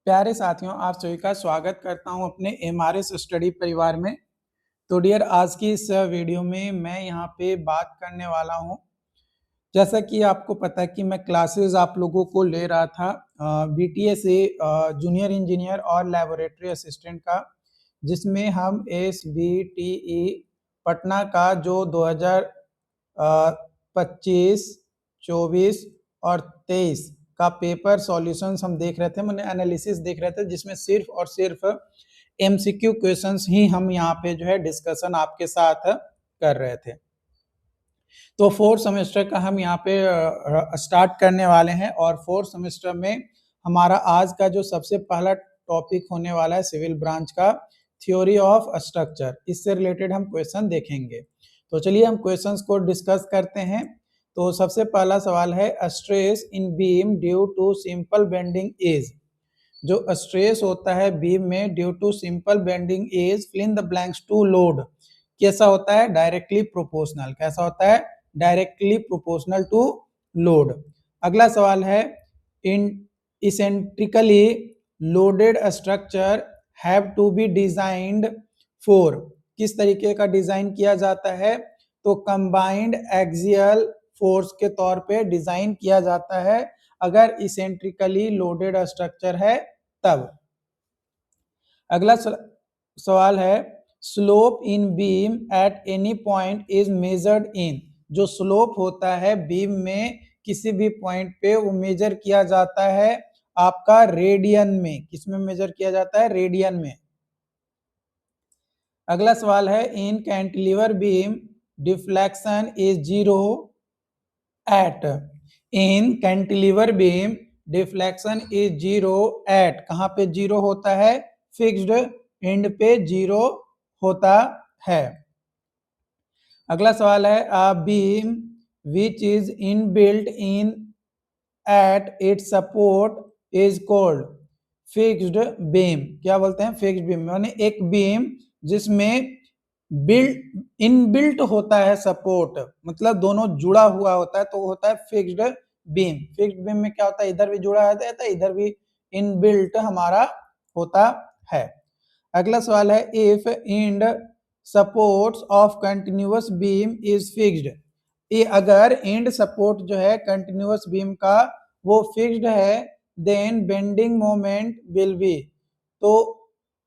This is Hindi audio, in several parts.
प्यारे साथियों, आप सभी का स्वागत करता हूं अपने एमआरएस स्टडी परिवार में। तो डियर, आज की इस वीडियो में मैं यहां पे बात करने वाला हूं। जैसा कि आपको पता है कि मैं क्लासेस आप लोगों को ले रहा था बीटीए से जूनियर इंजीनियर और लेबोरेटरी असिस्टेंट का, जिसमें हम एसबीटीई पटना का जो 2025, 24 और 23 का पेपर सॉल्यूशंस हम देख रहे थे, मैंने एनालिसिस देख रहे थे, जिसमें सिर्फ और सिर्फ एमसीक्यू क्वेश्चंस ही हम यहाँ पे जो है डिस्कशन आपके साथ कर रहे थे। तो फोर्थ सेमेस्टर का हम यहाँ पे स्टार्ट करने वाले हैं और फोर्थ सेमेस्टर में हमारा आज का जो सबसे पहला टॉपिक होने वाला है सिविल ब्रांच का थ्योरी ऑफ स्ट्रक्चर। इससे रिलेटेड हम क्वेश्चन देखेंगे। तो चलिए हम क्वेश्चंस को डिस्कस करते हैं। तो सबसे पहला सवाल है, stress in beam due to simple bending is. जो स्ट्रेस होता है बीम में due to simple bending is fill in the blanks to load, कैसा होता है? Directly proportional. कैसा होता है? Directly proportional to load. अगला सवाल है, in eccentrically loaded structure have to be designed for. किस तरीके का डिजाइन किया जाता है? तो कंबाइंड एक्सियल फोर्स के तौर पे डिजाइन किया जाता है अगर इसेंट्रिकली लोडेड स्ट्रक्चर है तब। अगला सवाल है, slope in beam at any point is measured in. जो स्लोप होता है बीम में किसी भी पॉइंट पे वो मेजर किया जाता है आपका रेडियन में। किसमें मेजर किया जाता है? रेडियन में। अगला सवाल है, in cantilever beam deflection is zero at. In cantilever beam deflection is zero at. कहां पे जीरो होता है? फिक्स्ड एंड पे जीरो होता है। अगला सवाल है, a beam which is inbuilt in at its support is called fixed beam. क्या बोलते हैं? Fixed beam. माने एक बीम जिसमें बिल्ट इनबिल्ट होता है सपोर्ट, मतलब दोनों जुड़ा हुआ होता है, तो होता है फिक्स्ड बीम। फिक्स्ड बीम में क्या होता है? इधर भी जुड़ा रहता है, इधर भी इनबिल्ट हमारा होता है। अगला सवाल है, if and supports of continuous beam is fixed. ये अगर एंड सपोर्ट जो है कंटिन्यूअस बीम का वो फिक्स्ड है, then bending moment will be. तो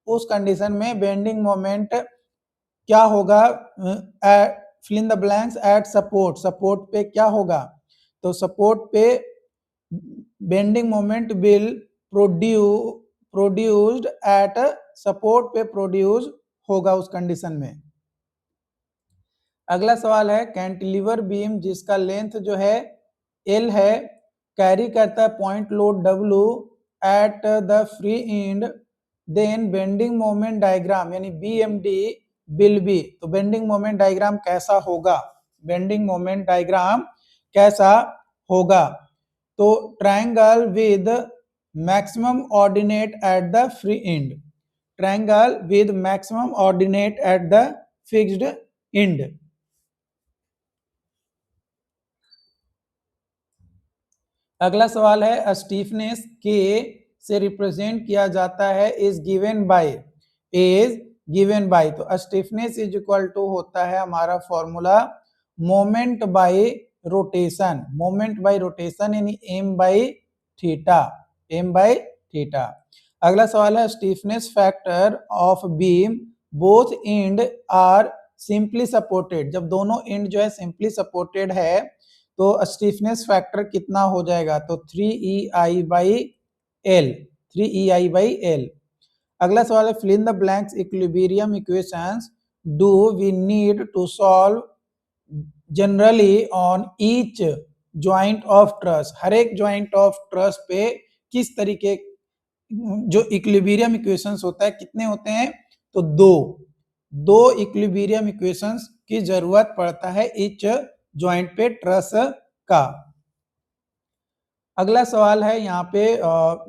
उस कंडीशन में बेंडिंग मोमेंट क्या होगा? Fill in the blanks at support. Support पे क्या होगा? तो सपोर्ट पे bending moment will produced at support पे प्रोड्यूस होगा उस कंडीशन में। अगला सवाल है, कैंटिलीवर बीम जिसका लेंथ जो है एल है, कैरी करता है point load W at the free end, then bending moment diagram यानी बीएमडी विल बी। तो बेंडिंग मोमेंट डायग्राम कैसा होगा? बेंडिंग मोमेंट डायग्राम कैसा होगा? तो triangle with maximum ordinate at the free end. Triangle with maximum ordinate at the fixed end. अगला सवाल है, स्टीफनेस के से रिप्रेजेंट किया जाता है इज गिवन बाय। तो स्टीफनेस इज इक्वल टू होता है हमारा formula moment by rotation. Moment by rotation यानी एम बाय थीटा। अगला सवाल है, stiffness factor of beam both end are simply supported. जब दोनों एंड जो है सिंपली सपोर्टेड है तो स्टीफनेस फैक्टर कितना हो जाएगा? तो 3EI बाई एल। अगला सवाल है, fill in the blanks equilibrium equations do we need to solve generally on each joint of truss. हर एक ज्वाइंट ऑफ ट्रस पे किस तरीके जो इक्विलिब्रियम इक्वेशंस होता है कितने होते हैं? तो दो इक्विलिब्रियम इक्वेशंस की जरूरत पड़ता है ईच ज्वाइंट पे ट्रस का। अगला सवाल है यहाँ पे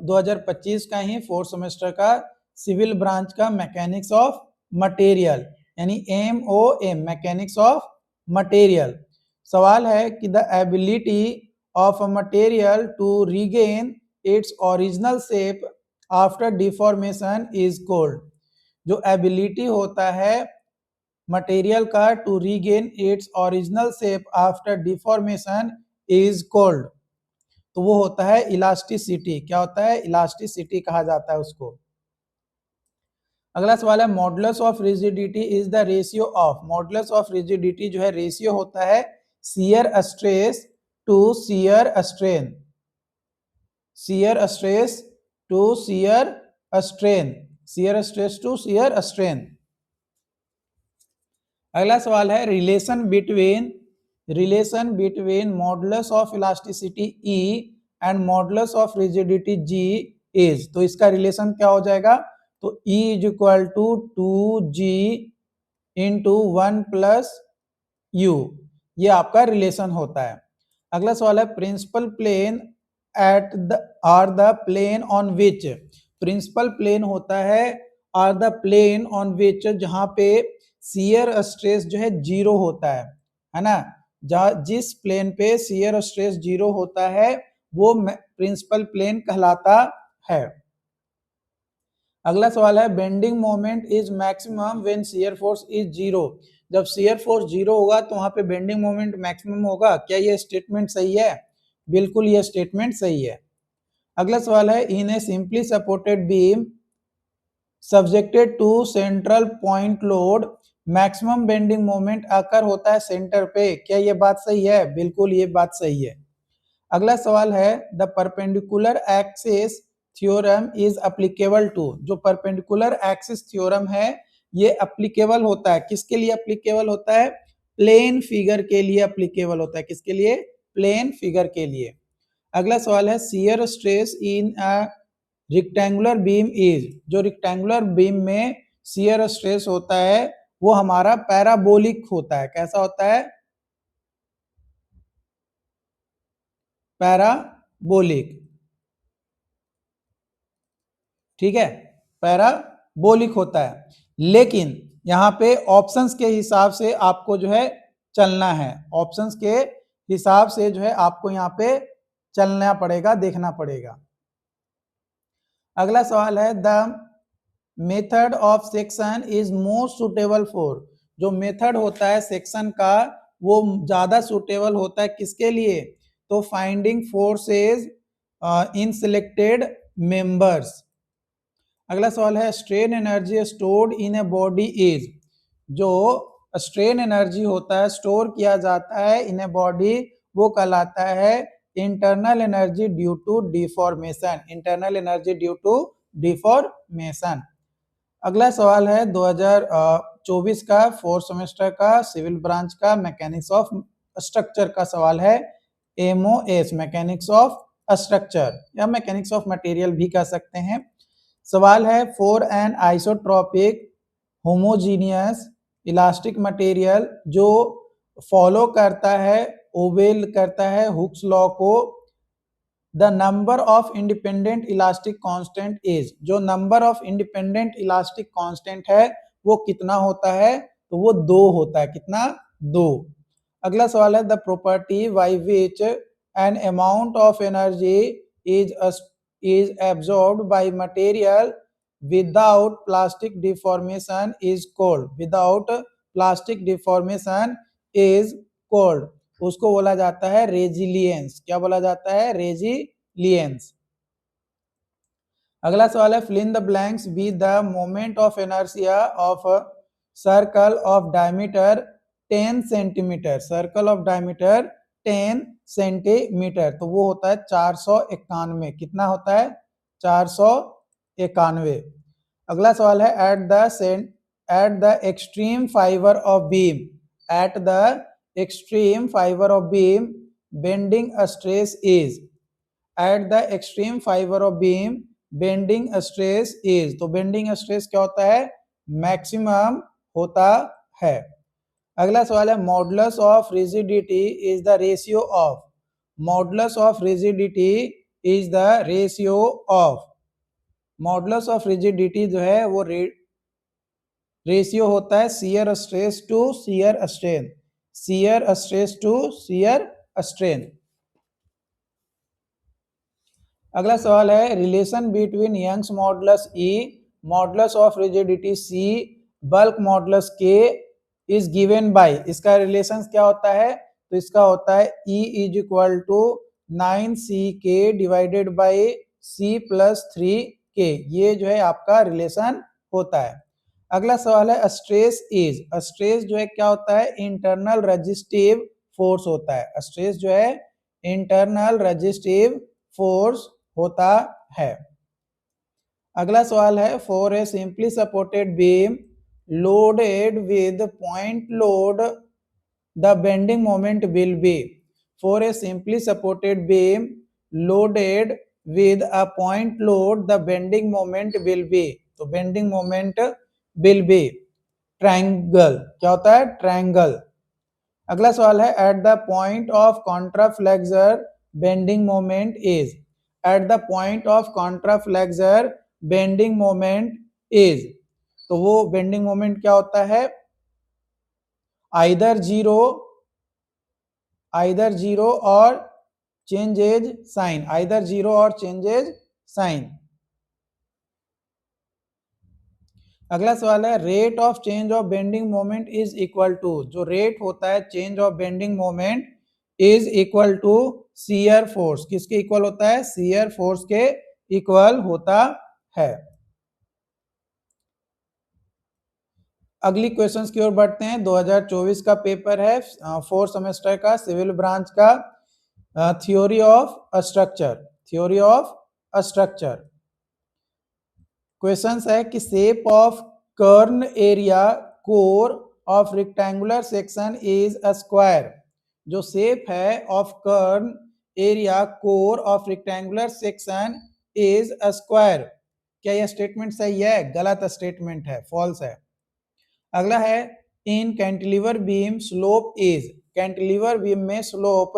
2025 का ही फोर्थ सेमेस्टर का सिविल ब्रांच का मैकेनिक्स ऑफ मटेरियल यानी MOM, मैकेनिक्स ऑफ मटेरियल। सवाल है कि the ability of a material to regain its original shape after deformation is called. जो एबिलिटी होता है मटेरियल का to regain its original shape after deformation is called, तो वो होता है इलास्टिसिटी। क्या होता है? इलास्टिसिटी कहा जाता है उसको। अगला सवाल है modulus of rigidity is the ratio of. Modulus of rigidity जो है रेशियो होता है shear stress to shear strain, shear stress to shear strain, shear stress to shear strain. अगला सवाल है relation between modulus of elasticity E and modulus of rigidity G is. तो इसका रिलेशन क्या हो जाएगा? तो E is equal to 2G into 1 plus U, ये आपका रिलेशन होता है। अगला सवाल है principal plane at the are the plane on which. Principal plane होता है are the plane on which, जहां पे शियर स्ट्रेस जो है जीरो होता है ना। जहां जिस प्लेन पे शियर स्ट्रेस जीरो होता है वो प्रिंसिपल प्लेन कहलाता है। अगला सवाल है bending moment is maximum when shear force is zero. जब शियर फोर्स जीरो होगा तो वहां पे बेंडिंग मोमेंट मैक्सिमम होगा। क्या ये स्टेटमेंट सही है? बिल्कुल ये स्टेटमेंट सही है। अगला सवाल है in a simply supported beam subjected to central point load maximum bending moment occur होता है सेंटर पे। क्या ये बात सही है? बिल्कुल ये बात सही है। अगला सवाल है the perpendicular axis theorem is applicable to. जो परपेंडिकुलर एक्सिस थ्योरम है ये एप्लीकेबल होता है, किसके लिए एप्लीकेबल होता है? प्लेन फिगर के लिए एप्लीकेबल होता है। किसके लिए? प्लेन फिगर के लिए। अगला सवाल है shear stress in a rectangular beam is. जो रेक्टेंगुलर बीम में शियर स्ट्रेस होता है वो हमारा पैराबोलिक होता है। कैसा होता है? पैराबोलिक, ठीक है, पैराबोलिक होता है। लेकिन यहाँ पे ऑप्शंस के हिसाब से आपको जो है चलना है, ऑप्शंस के हिसाब से जो है आपको यहाँ पे चलना पड़ेगा, देखना पड़ेगा। अगला सवाल है the method of section is most suitable for. जो मेथड होता है सेक्शन का वो ज्यादा सुटेबल होता है किसके लिए? तो finding forces in selected members. अगला सवाल है strain energy stored in a body is. जो स्ट्रेन एनर्जी होता है स्टोर किया जाता है इन ए बॉडी वो कहलाता है internal energy due to deformation, internal energy due to deformation. अगला सवाल है 2024 का फोर्थ सेमेस्टर का सिविल ब्रांच का मैकेनिक्स ऑफ स्ट्रक्चर का सवाल है। MOS मैकेनिक्स ऑफ स्ट्रक्चर या मैकेनिक्स ऑफ मटेरियल भी कह सकते हैं। सवाल है for an isotropic homogeneous elastic material जो फॉलो करता है ओबे करता है हुक्स लॉ को, the number of independent elastic constant is. जो number of independent elastic constant है वो कितना होता है? तो वो 2 होता है। कितना? 2। अगला सवाल है the property by which an amount of energy is absorbed by material without plastic deformation is called, without plastic deformation is called, उसको बोला जाता है रेजिलियंस। क्या बोला जाता है? रेजिलियंस। अगला सवाल है fill in the blanks with the moment of inertia of a circle of diameter 10 centimetre, circle of diameter 10 centimetre, तो वो होता है 491। कितना होता है? 491। अगला सवाल है at the extreme fibre of beam, at the extreme fibre of beam bending stress is, at the extreme fibre of beam bending stress is. तो बेंडिंग स्ट्रेस क्या होता है? मैक्सिमम होता है। अगला सवाल है modulus of rigidity is the ratio of, modulus of rigidity is the ratio of, modulus of rigidity जो है वो रेशियो होता है shear stress to shear strain, shear stress to shear strain. अगला सवाल है relation between Young's modulus E, modulus of rigidity C, bulk modulus K is given by. इसका रिलेशन क्या होता है? तो इसका होता है E is equal to 9CK divided by C plus 3K। ये जो है आपका रिलेशन होता है। अगला सवाल है स्ट्रेस इज, स्ट्रेस जो है क्या होता है? इंटरनल रेजिस्टिव फोर्स होता है। स्ट्रेस जो है इंटरनल रेजिस्टिव फोर्स होता है। अगला सवाल है for a simply supported beam loaded with point load the bending moment will B. For a simply supported beam loaded with a point load the bending moment will be। तो bending moment will be triangle. क्या होता है? ट्रायंगल। अगला सवाल है at the point of contraflexure bending moment is. At the point of contraflexure bending moment is, तो वो बेंडिंग मोमेंट क्या होता है? आइदर जीरो और चेंजेज साइन, आइदर जीरो और चेंजेज साइन। अगला सवाल है rate of change of bending moment is equal to, जो रेट होता है change of bending moment is equal to shear force. किसके इक्वल होता है? शियर फोर्स के इक्वल होता है। अगली क्वेश्चंस की ओर बढ़ते हैं। 2024 का पेपर है, 4th सेमेस्टर का, सिविल ब्रांच का, theory of structure. Theory of structure questions है कि शेप ऑफ कर्न area core of rectangular section is a square. जो शेप है ऑफ कर्न area core of rectangular section is a square. क्या यह स्टेटमेंट सही है? गलत स्टेटमेंट है, फॉल्स है। अगला है in cantilever beam slope is. Cantilever beam में स्लोप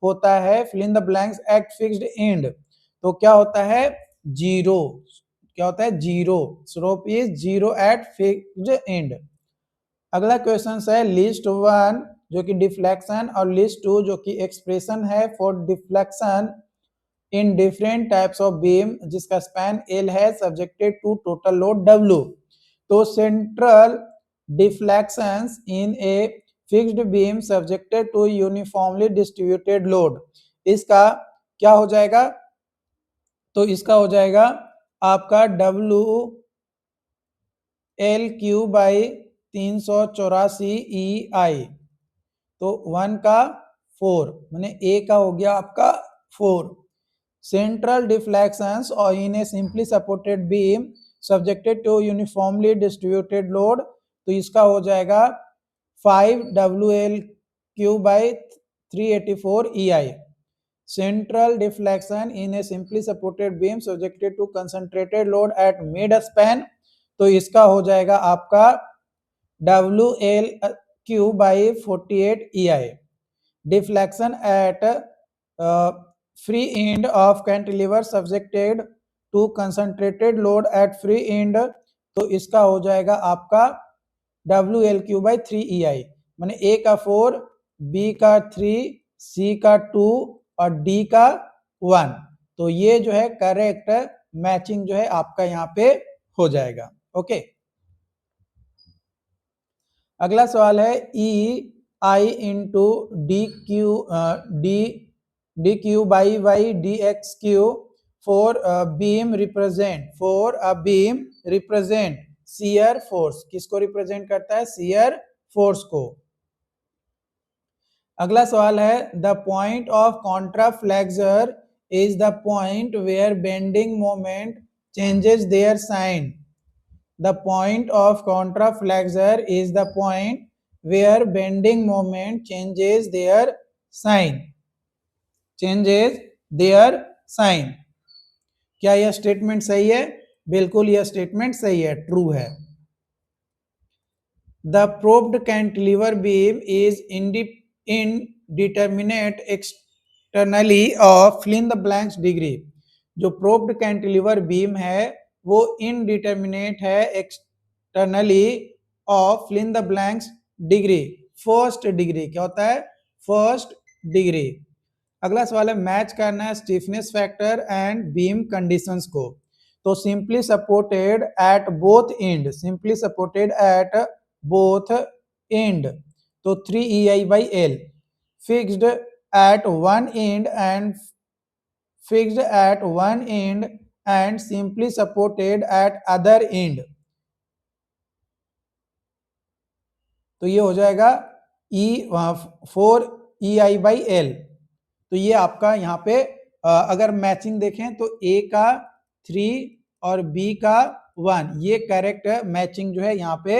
होता है fill in the blanks at fixed end. तो क्या होता है? जीरो। क्या होता है? Zero. Slope is zero at fixed end. अगला क्वेश्चन है लिस्ट 1 जो कि डिफ्लेक्शन और लिस्ट 2 जो कि एक्सप्रेशन है for deflection in different types of beam जिसका स्पैन L है subjected to total load W। तो central deflections in a fixed beam subjected to uniformly distributed load, इसका क्या हो जाएगा? तो इसका हो जाएगा आपका W L Q by 384 EI। तो 1 का 4 माने A का हो गया आपका 4। सेंट्रल डिफ्लेक्शंस और in a simply supported beam subjected to uniformly distributed load, तो इसका हो जाएगा 5WL³ by 384 EI। Central deflection in a simply supported beam subjected to concentrated load at mid span, तो इसका हो जाएगा आपका WL³ by 48 EI। Deflection at free end of cantilever subjected to concentrated load at free end, तो इसका हो जाएगा आपका WL³ बाई 3 EI। माने A का 4, B का 3, C का 2 और D का 1। तो ये जो है करेक्ट मैचिंग जो है आपका यहाँ पे हो जाएगा। ओके। अगला सवाल है EI into DQ by y DXQ for beam represent shear force. किसको रिप्रेजेंट करता है? शियर फोर्स को। अगला सवाल है the point of contraflexure is the point where bending moment changes their sign. The point of contraflexure is the point where bending moment changes their sign। क्या यह स्टेटमेंट सही है? बिल्कुल यह स्टेटमेंट सही है, ट्रू है। The probed cantilever beam is indeterminate externally of fill in the blanks degree। जो प्रोब्ड कैंटिलीवर बीम है वो इनडिटर्मिनेट है externally of fill in the blanks degree. First degree क्या होता है? First degree. अगला सवाल है मैच करना है stiffness factor and beam conditions को। तो simply supported at both end, simply supported at both end, तो 3EI/L, fixed at one end and fixed at one end and simply supported at other end, तो ये हो जाएगा E4EI/L। तो ये आपका यहाँ पे अगर मैचिंग देखें तो ए का 3 और बी का 1, ये करेक्ट मैचिंग जो है यहाँ पे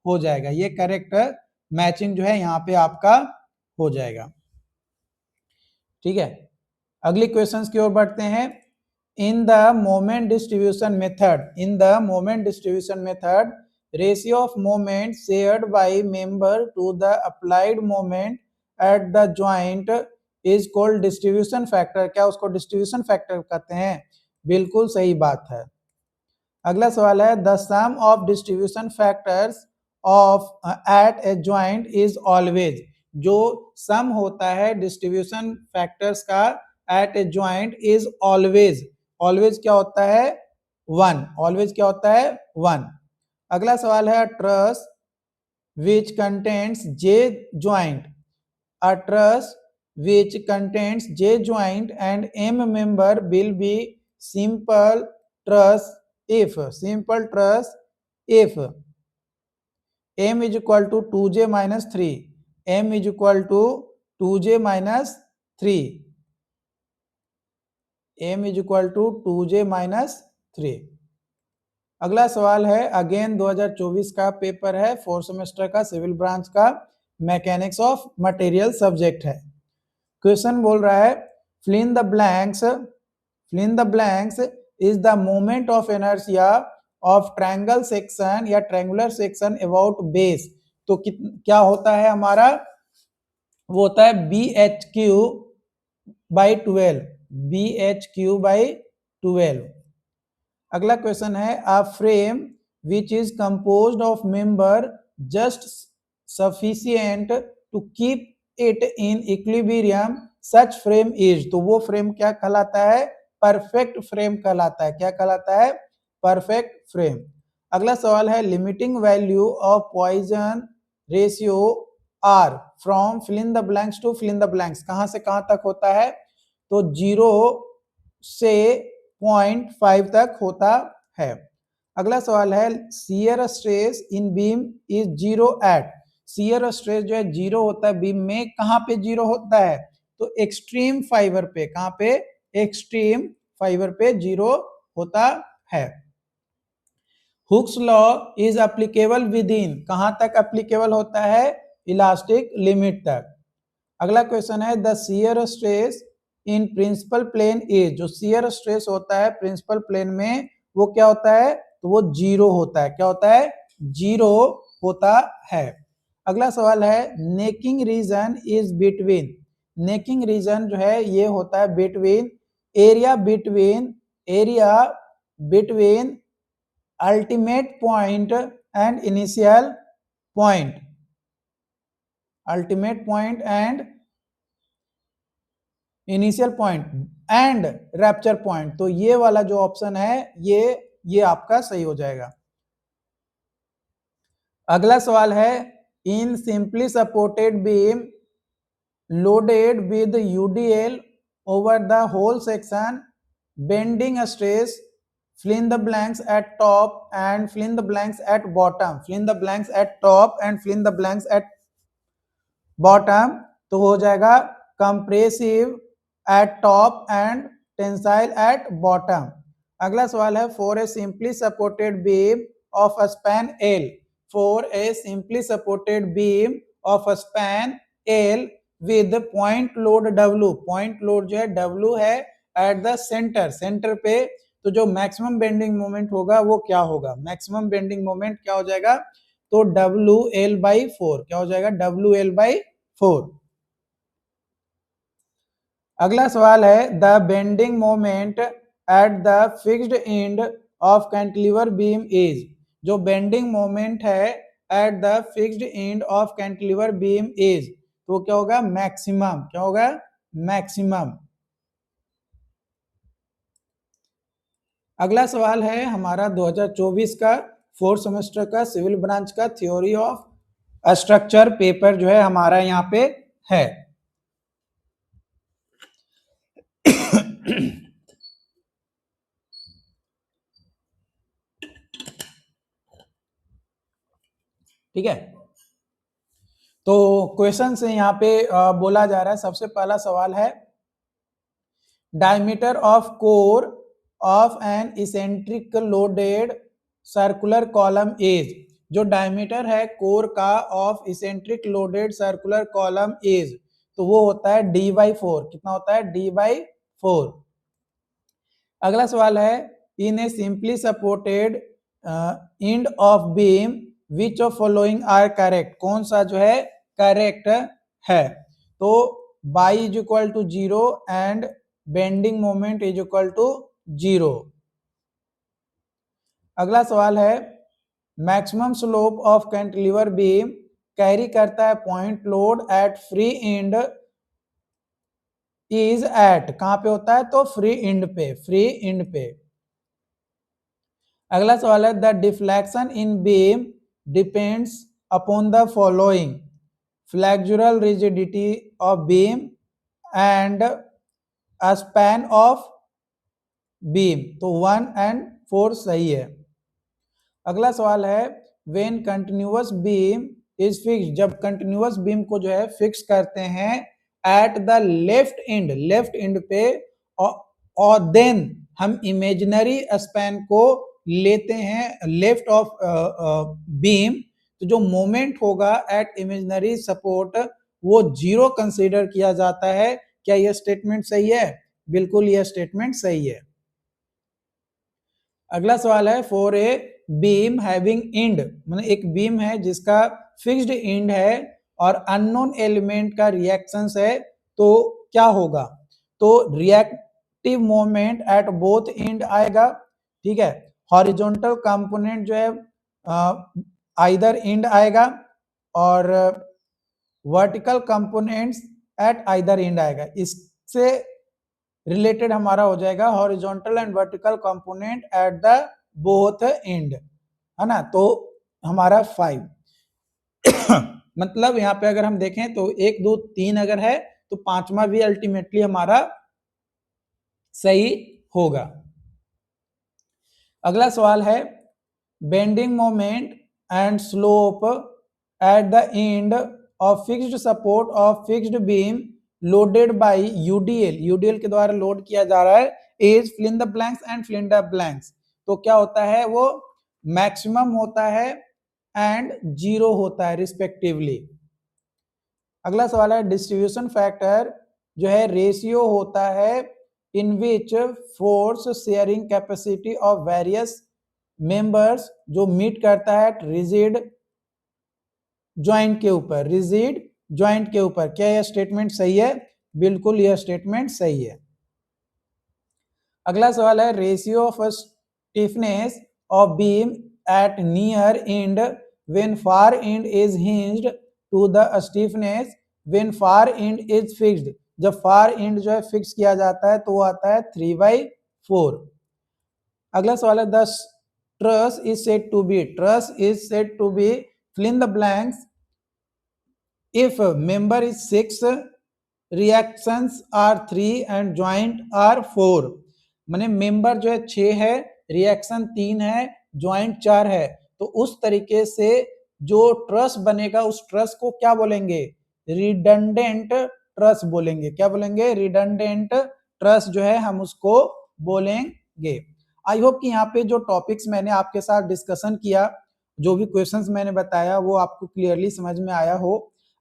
हो जाएगा, ये करेक्ट मैचिंग जो है यहाँ पे आपका हो जाएगा। ठीक है, अगली क्वेश्चंस की ओर बढ़ते हैं। In the moment distribution method, in the moment distribution method, ratio of moment shared by member to the applied moment at the joint is called distribution factor. क्या उसको डिस्ट्रीब्यूशन फैक्टर कहते हैं? बिल्कुल सही बात है। अगला सवाल है the sum of distribution factors of at a joint is always. जो सम होता है डिस्ट्रीब्यूशन फैक्टर्स का at a joint is always, always क्या होता है? 1, ऑलवेज क्या होता है? 1। अगला सवाल है truss which contents J joint, a truss which contains J joint and M member will be simple truss if M is equal to 2J minus 3, M is equal to 2J minus 3, M is equal to 2J minus 3। अगला सवाल है अगेन 2024 का पेपर है, 4th सेमेस्टर का, सिविल ब्रांच का, मैकेनिक्स ऑफ मटेरियल सब्जेक्ट है। क्वेश्चन बोल रहा है fill in the blanks is the moment of inertia of triangle section या triangular section about base। तो क्या होता है हमारा? वो होता है BHQ/12, BHQ/12। अगला क्वेश्चन है a frame which is composed of member just sufficient to keep it in equilibrium such frame is. तो वो फ्रेम क्या कहलाता है? परफेक्ट फ्रेम कहलाता है। क्या कहलाता है? Perfect frame. अगला सवाल है limiting value of Poisson ratio are from fill in the blanks to fill in the blanks. कहां से कहां तक होता है? तो 0 से 0.5 तक होता है। अगला सवाल है shear stress in beam is 0 at, shear stress जो है 0 होता है बीम में, कहां पे 0 होता है? तो एक्सट्रीम फाइबर पे। कहां पे? एक्सट्रीम फाइबर पे 0 होता है। Hooke's law is applicable with in, कहां तक एप्लीकेबल होता है? इलास्टिक लिमिट तक। अगला क्वेश्चन है the shear stress in principal plane is, जो शियर स्ट्रेस होता है प्रिंसिपल प्लेन में वो क्या होता है? तो वो 0 होता है। क्या होता है? 0 होता है। अगला सवाल है necking region is between, necking region जो है ये होता है between area between ultimate point and initial point, ultimate point and initial point and rupture point. तो ये वाला जो ऑप्शन है ये आपका सही हो जाएगा। अगला सवाल है in simply supported beam loaded with UDL over the whole section bending stress fill in the blanks at top and fill in the blanks at bottom, fill in the blanks at top and fill in the blanks at bottom। तो हो जाएगा compressive eight top and tensile at bottom. अगला सवाल है for a simply supported beam of a span L, for a simply supported beam of a span L with point load W, point load जो है W है एट द सेंटर, सेंटर पे, तो जो मैक्सिमम बेंडिंग मोमेंट होगा वो क्या होगा? मैक्सिमम बेंडिंग मोमेंट क्या हो जाएगा? तो WL/4। क्या हो जाएगा? WL/4। अगला सवाल है the bending moment at the fixed end of cantilever beam is, जो बेंडिंग मोमेंट है at the fixed end of cantilever beam is, तो क्या होगा? मैक्सिमम। क्या होगा? मैक्सिमम। अगला सवाल है हमारा 2024 का 4th सेमेस्टर का सिविल ब्रांच का थ्योरी ऑफ स्ट्रक्चर पेपर जो है हमारा यहाँ पे है। ठीक है, तो क्वेश्चन से यहाँ पे बोला जा रहा है, सबसे पहला सवाल है diameter of core of an eccentric loaded circular column is. जो डायमीटर है कोर का of eccentric loaded circular column is, तो वो होता है d/4। कितना होता है? d/4। अगला सवाल है in a simply supported end of beam which of following are correct. कौन सा जो है करेक्ट है? तो y is equal to 0 and bending moment is equal to 0। अगला सवाल है maximum slope of cantilever beam carry करता है point load at free end is at. कहां पे होता है? तो फ्री एंड पे, फ्री एंड पे। अगला सवाल है the deflection in beam depends upon the following flexural rigidity of beam and span of beam. तो 1 and 4 सही है। अगला सवाल है when continuous beam is fix. जब कंटिन्यूअस बीम को जो है फिक्स करते हैं at the left and, left and पे, और देन हम इमेजिनरी स्पैन को लेते हैं लेफ्ट ऑफ बीम, तो जो मोमेंट होगा एट इमेजिनरी सपोर्ट वो 0 कंसीडर किया जाता है। क्या यह स्टेटमेंट सही है? बिल्कुल यह स्टेटमेंट सही है। अगला सवाल है for a beam having and, मतलब एक बीम है जिसका फिक्स्ड एंड है और अननोन एलिमेंट का रिएक्शंस है, तो क्या होगा? तो reactive moment at both and आएगा। ठीक है, हॉरिजॉन्टल कंपोनेंट जो है आइदर एंड आएगा और vertical components at either end आएगा। इससे रिलेटेड हमारा हो जाएगा horizontal and vertical component at the both end, है ना। तो हमारा 5 मतलब यहाँ पे अगर हम देखें तो 1 2 3 अगर है तो 5वां भी अल्टीमेटली हमारा सही होगा। अगला सवाल है bending moment and slope at the end of fixed support of fixed beam loaded by UDL, UDL के द्वारा लोड किया जा रहा है, is fill in the blanks and fill in the blanks. तो क्या होता है? वो मैक्सिमम होता है एंड 0 होता है रिस्पेक्टिवली। अगला सवाल है डिस्ट्रीब्यूशन फैक्टर जो है रेशियो होता है in which force sharing capacity of various members जो मीट करता है रिजिड ज्वाइंट के ऊपर, रिजिड ज्वाइंट के ऊपर। क्या यह स्टेटमेंट सही है? बिल्कुल यह स्टेटमेंट सही है। अगला सवाल है ratio of stiffness of beam at near end when far end is hinged to the stiffness when far end is fixed. जब फार एंड जो है फिक्स किया जाता है तो वो आता है 3/4। अगला सवाल है the truss is said to be, truss is said to be fill in the blanks if member is 6, reactions are 3 and joint are 4। माने मेंबर जो है 6 है, रिएक्शन 3 है, ज्वाइंट 4 है। तो उस तरीके से जो ट्रस बनेगा उस ट्रस को क्या बोलेंगे? रिडंडेंट ट्रस बोलेंगे। क्या बोलेंगे? रिडंडेंट ट्रस जो है हम उसको बोलेंगे। आई होप कि यहाँ पे जो टॉपिक्स मैंने आपके साथ डिस्कशन किया, जो भी क्वेश्चंस मैंने बताया वो आपको क्लियरली समझ में आया हो।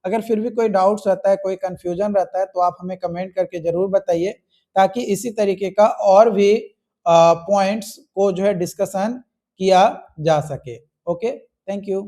अगर फिर भी कोई डाउट्स रहता है, कोई कंफ्यूजन रहता है तो आप हमें कमेंट करके जरूर बताइए, ताकि इसी तरीके का और भी पॉइंट्स को जो है डिस्कशन किया जा सके। Okay, thank you.